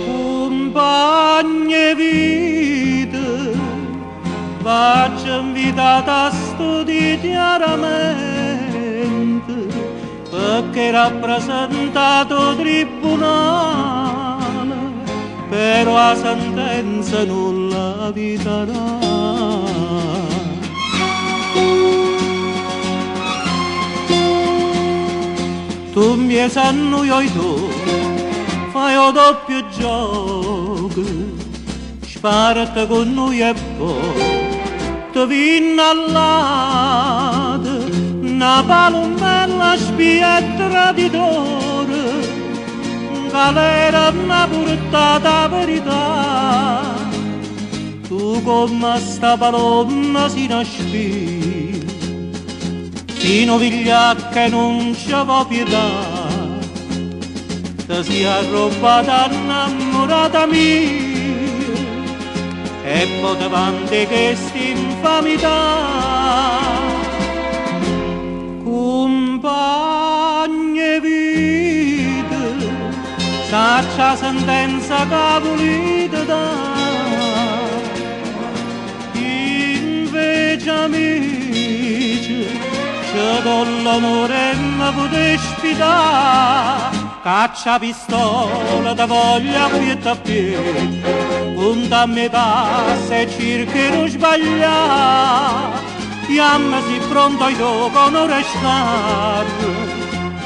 Compagne vita, faccio invitata a studiare chiaramente, perché rappresentato tribunale, però la sentenza non la eviterà. Tu mi sanno io e tu, fai un doppio gioco, sparate con noi e poi ti vinno all'ate, una palombella spia e traditore, galera una portata verità, tu come sta palomma si nasce. Fino vigliacca non ci può pietà, ti sia rubata innamorata mia e poi davanti questa infamità. Compagne vita, saccia sentenza che volete dare, invece amici ci do l'onore e mi potete sfidare, caccia pistola da voglia pietta a piede, punta a me passa e cerca di sbagliare, chiama si pronto io con ora scarpe,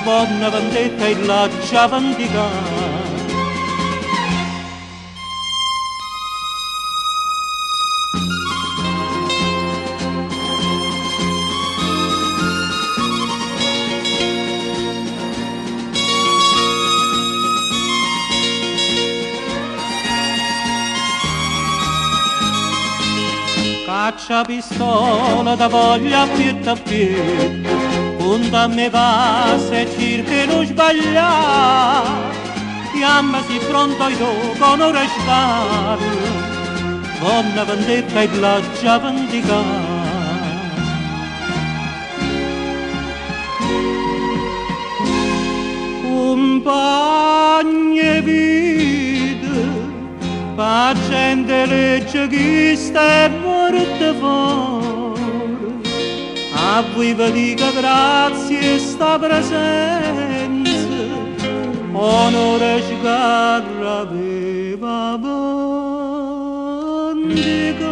buona vendetta e la già vendicata. Caccia pistola da voglia pietta a piede, punta a me passa e cerca di sbagliare, chiama si pronto io con ora scarpe, buona vendetta e la già vendicata. Compagne vita, facente legge chi sta morte fuori, a voi vi dico grazie sta presenza, onore sgarra viva vendica.